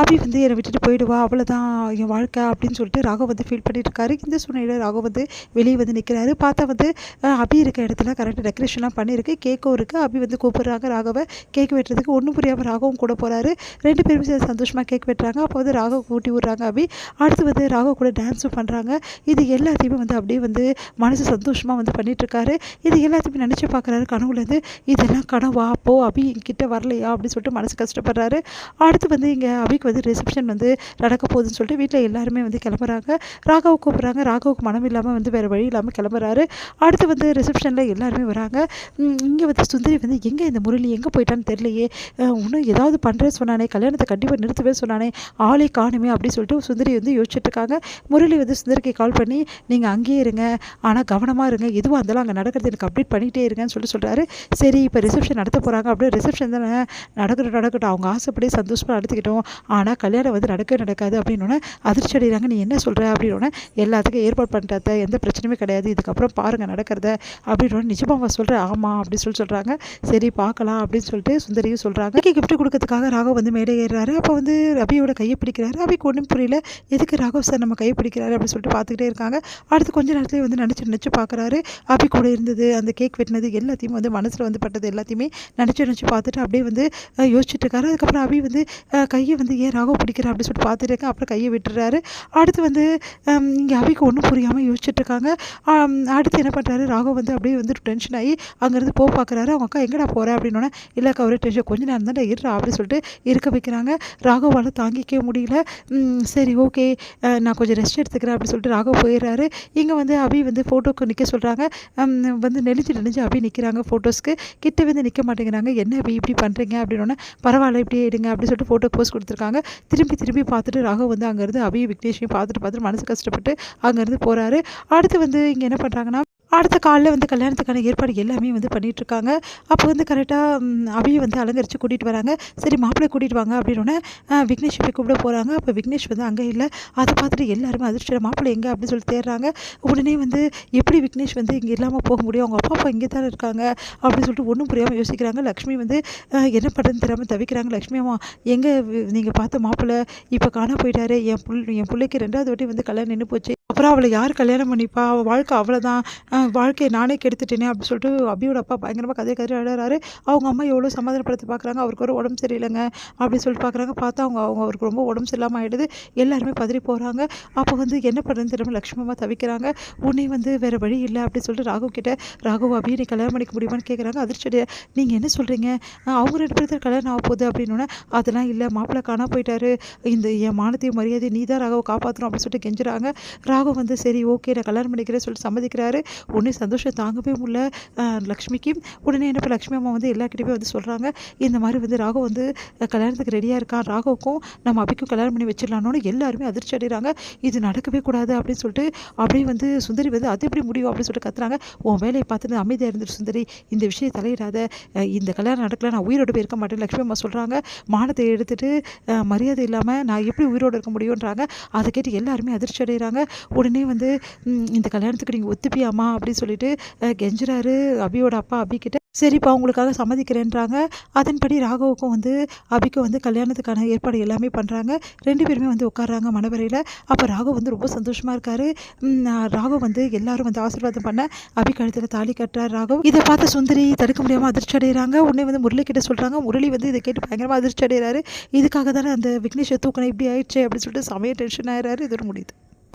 அபி வந்து என்னை விட்டுட்டு போயிடுவா, அவ்வளோதான் என் வாழ்க்கை அப்படின்னு சொல்லிட்டு ராகவ் வந்து ஃபீல் பண்ணிட்டு இருக்காரு. இந்த சூழ்நிலையில் ராகவ் வந்து வெளியே வந்து நிற்கிறாரு. பார்த்தா வந்து அபி இருக்க இடத்துல கரெக்டாக டெக்கரேஷன்லாம் பண்ணியிருக்கு, கேக்கும் இருக்குது. அபி வந்து கூப்பிட்றாங்க ராகவை கேக் வெட்டுறதுக்கு. ஒன்றும் புரியாமல் ராகவும் கூட போகிறாரு. 2 பேருமே சேர்ந்து சந்தோஷமாக கேக் வெட்டுறாங்க. அப்போ வந்து ராகவ் ஊட்டி விட்றாங்க அபி. அடுத்து வந்து ராகவ் கூட டான்ஸும் பண்ணுறாங்க. இது எல்லாத்தையுமே வந்து அப்படியே வந்து மனசு சந்தோஷமாக வந்து பண்ணிகிட்ருக்காரு. இது எல்லாத்தையுமே நினச்சி பார்க்குறாரு கனவுலேருந்து. இதெல்லாம் கனவா, அப்போ அபி என்கிட்ட வரலையா அப்படின்னு சொல்லிட்டு மனசு கஷ்டப்படுறாரு. அடுத்து வந்து இங்கே அபிக்கு வந்து ரிசப்ஷன் வந்து நடக்க போகுதுன்னு சொல்லிட்டு வீட்டில் எல்லாருமே வந்து கிளம்புறாங்க. ராகவ் கூப்பிட்றாங்க. ராகவுக்கு மனம் இல்லாமல் வந்து வேறு வழி இல்லாமல் கிளம்புறாரு. அடுத்து வந்து ரிசப்ஷனில் எல்லாருமே வராங்க. இங்கே வந்து சுந்தரி வந்து எங்கே இந்த முரளி எங்கே போயிட்டான்னு தெரியலையே, இன்னும் ஏதாவது பண்ணுறேன்னு சொன்னானே, கல்யாணத்தை கண்டிப்பாக நிறுத்தவே சொன்னானே, ஆளே காணுமே அப்படின்னு சொல்லிட்டு சுந்தரி வந்து யோசிச்சுட்டு இருக்காங்க. முரளி வந்து சுந்தரிக்கு கால் பண்ணி நீங்கள் அங்கேயே இருங்க, ஆனால் கவனமாக இருங்க, எதுவாக இருந்தாலும் அங்கே நடக்கிறது எனக்கு அப்டேட் பண்ணிகிட்டே இருங்கன்னு சொல்கிறாரு. சரி இப்போ ரிசப்ஷன் நடத்த போகிறாங்க அப்படியே ரிசப்ஷன் தானே, நடக்கட்டும் அவங்க ஆசைப்படியே சந்தோஷமாக நடத்திக்கிட்டோம், ஆனால் கல்யாணம் வந்து நடக்கவே நடக்காது அப்படின்னோடனே அதிர்ச்சி அடைகிறாங்க. நீ என்ன சொல்கிற அப்படின்னோடனே எல்லாத்துக்கும் ஏற்பாடு பண்ணிட்டாத்த, எந்த பிரச்சனையுமே கிடையாது, இதுக்கப்புறம் பாருங்கள் நடக்கிறத அப்படின்னோட நிஜமாக சொல்கிறேன் ஆமாம் அப்படின்னு சொல்கிறாங்க. சரி பார்க்கலாம் அப்படின்னு சொல்லிட்டு சுந்தரியும் சொல்கிறாங்க. கிஃப்ட் கொடுக்கறதுக்காக ராகவ் வந்து மேடை ஏறுறாரு. அப்போ வந்து அபியோட கையை பிடிக்கிறாரு. அபிக்கு ஒன்றும் புரியல, எதுக்கு ராகவ் சார் நம்ம கையை பிடிக்கிறாரு அப்படின்னு சொல்லிட்டு பார்த்துக்கிட்டே இருக்காங்க. அடுத்து கொஞ்ச நேரத்துலேயே வந்து நினச்சி பார்க்குறாரு. அபி கூட இருந்தது, அந்த கேக் வெட்டினது எல்லாத்தையுமே வந்து மனசில் வந்து பட்டது எல்லாத்தையுமே நினச்சி பார்த்துட்டு அப்படியே வந்து யோசிச்சுட்டு இருக்காரு. அதுக்கப்புறம் அபி வந்து கையை வந்து ஏன் ராகவ் பிடிக்கிறா அப்படின்னு சொல்லிட்டு பார்த்துட்டு இருக்கேன். அப்புறம் கையை விட்டுறாரு. அடுத்து வந்து இங்கே அபிக்கு ஒன்றும் புரியாமல் யோசிச்சுட்டு இருக்காங்க. அடுத்து என்ன பண்ணுறாரு, ராகவ் வந்து அப்படியே வந்து டென்ஷன் ஆகி அங்கேருந்து பார்க்குறாரு. அவங்க அக்கா எங்கடா போகிற அப்படின்னோடனே இல்லைக்கா ஒரே டென்ஷன், கொஞ்சம் நேரம் தான் இருறா அப்படின்னு சொல்லிட்டு இருக்க வைக்கிறாங்க. ராகவால் தாங்கிக்கவே முடியல. சரி ஓகே நான் கொஞ்சம் ரெஸ்ட் எடுத்துக்கிறேன் அப்படின்னு சொல்லிட்டு ராகவ் போயிடுறாரு. இங்கே வந்து அபி வந்து ஃபோட்டோக்கு நிற்க சொல்கிறாங்க. வந்து நெளிஞ்சு அபி நிற்கிறாங்க ஃபோட்டோஸ்க்கு. கிட்ட வந்து நிற்க மாட்டேங்கிறாங்க. என்ன அபி இப்படி பண்ணுறீங்க அப்படின்னோடனே பரவாயில்ல இப்படியே எடுங்க அப்படின்னு சொல்லிட்டு ஃபோட்டோக்கு போஸ்ட் கொடுத்துருக்காங்க. திரும்பி பார்த்துட்டு ராகவ் வந்து அங்கேருந்து அபியும் விக்னேஷையும் பார்த்துட்டு மனசு கஷ்டப்பட்டு அங்கேருந்து போகிறாரு. அடுத்து வந்து இங்கே என்ன பண்ணுறாங்கன்னா, அடுத்த காலையில் வந்து கல்யாணத்துக்கான ஏற்பாடு எல்லாமே வந்து பண்ணிகிட்ருக்காங்க. அப்போ வந்து கரெக்டாக அபியை வந்து அலங்கரித்து கூட்டிகிட்டு வராங்க. சரி மாப்பிள்ளை கூட்டிகிட்டு வாங்க அப்படின்னோடனே விக்னேஷ் போய் கூப்பிட போகிறாங்க. அப்போ விக்னேஷ் வந்து அங்கே இல்லை. அதை பார்த்துட்டு எல்லாருமே அதிர்ஷ்டம் மாப்பிள்ளை எங்கே அப்படின்னு சொல்லி தேடுறாங்க. உடனே வந்து எப்படி விக்னேஷ் வந்து இங்கே இல்லாமல் போக முடியும், அவங்க அப்பா இங்கே தானே இருக்காங்க அப்படின்னு சொல்லிட்டு ஒன்றும் புரியாமல் யோசிக்கிறாங்க. லக்ஷ்மி வந்து என்ன பண்ணுறதுன்னு தெரியாமல் தவிக்கிறாங்க. லக்ஷ்மி அம்மா எங்கே நீங்கள் பார்த்த மாப்பிள்ளை இப்போ காண போயிட்டாரு, என் பிள்ளைக்கு 2வது வாட்டி வந்து கல்யாணம் நின்று போச்சு, அப்புறம் அவளை யார் கல்யாணம் பண்ணிப்பா, அவள் வாழ்க்கை அவ்வளோதான், வாழ்க்கையை நானே கெடுத்துட்டேனே அப்படின்னு சொல்லிட்டு அபியோட அப்பா பயங்கரமாக கதை அழறாரு. அவங்க அம்மா எவ்வளோ சமாதானப்படுத்தி பார்க்குறாங்க. அவருக்கு ஒரு உடம்பு சரியில்லைங்க அப்படின்னு சொல்லிட்டு பார்க்குறாங்க. பார்த்தா அவருக்கு ரொம்ப உடம்பு சரியில்லாமல் ஆகிடுது. எல்லாருமே பதறி போகிறாங்க. அப்போ வந்து என்ன பண்ணுறதுன்னு தெரியாமல் லக்ஷ்மி அம்மா தவிக்கிறாங்க. உடனே வந்து வேறு வழி இல்லை அப்படின்னு சொல்லிட்டு ராகவ் கிட்ட ராகவ் அபியை நீ கல்யாணம் பண்ணிக்க முடியுமான்னு கேட்குறாங்க. அதிர்ச்சியாக நீங்கள் என்ன சொல்கிறீங்க, அவங்க 2 பேருக்கு கல்யாணம் ஆக போகுது அப்படின்னோடனே அதெல்லாம் இல்லை, மாப்பிள்ளை காணா போயிட்டாரு, இந்த என் மானத்தையும் மரியாதை நீ தான் ராகவை காப்பாற்றணும் அப்படின்னு சொல்லிட்டு கெஞ்சுறாங்க. ராகவ் வந்து சரி ஓகே நான் கல்யாணம் பண்ணிக்கிறேன்னு சொல்லிட்டு சம்மதிக்கிறாரு. உடனே சந்தோஷம் தாங்கவே முடியல லக்ஷ்மிக்கு. உடனே என்ன லக்ஷ்மி அம்மா வந்து எல்லாக்கிட்டையுமே வந்து சொல்கிறாங்க, இந்த மாதிரி வந்து ராகவ் வந்து கல்யாணத்துக்கு ரெடியாக இருக்கான், ராகவுக்கும் நம்ம அபிக்கும் கல்யாணம் பண்ணி வச்சிடலான்னு. எல்லாருமே அதிர்ச்சி அடைகிறாங்க. இது நடக்கவே கூடாது அப்படின்னு சொல்லிட்டு அப்படியே வந்து சுந்தரி வந்து அது எப்படி முடியும் அப்படின்னு சொல்லிட்டு கத்துறாங்க. உன் வேலையை பார்த்துட்டு அமைதியாக இருந்துட்டு சுந்தரி, இந்த விஷயம் தலையிடாத, இந்த கல்யாணம் நடக்கல நான் உயிரோடு போய் இருக்க மாட்டேன் லக்ஷ்மி அம்மா சொல்கிறாங்க. மானத்தை எடுத்துட்டு மரியாதை இல்லாமல் நான் எப்படி உயிரோடு இருக்க முடியுன்றாங்க. அதை கேட்டு எல்லாருமே அதிர்ச்சி அடைகிறாங்க. உடனே வந்து இந்த கல்யாணத்துக்கு நீங்கள் ஒத்துப்பியாமா அப்படின்னு சொல்லிட்டு கெஞ்சுறாரு அபியோட அப்பா அபிக்கிட்ட. சரிப்பா உங்களுக்காக சம்மதிக்கிறேன்றாங்க. அதன்படி ராகவுக்கும் வந்து அபிக்கும் வந்து கல்யாணத்துக்கான ஏற்பாடு எல்லாமே பண்ணுறாங்க. 2 பேருமே வந்து உட்காடுறாங்க மணவரையில். அப்போ ராகவ் வந்து ரொம்ப சந்தோஷமாக இருக்கார். ராகவ் வந்து எல்லாரும் வந்து ஆசீர்வாதம் பண்ண அபி கழுத்தில் தாலி கட்டுறார் ராகவ். இதை பார்த்து சுந்தரி தடுக்க முடியாமல் அதிர்ச்சி அடைகிறாங்க. உடனே வந்து முரளி கிட்ட சொல்கிறாங்க. முரளி வந்து இதை கேட்டு பயங்கரமாக அதிர்ச்சி அடைகிறாரு. இதுக்காக தானே அந்த விக்னேஷை தூக்கணும் இப்படி ஆயிடுச்சு அப்படின்னு சொல்லிட்டு சமய டென்ஷன் ஆகிறாரு. இது முடியுது.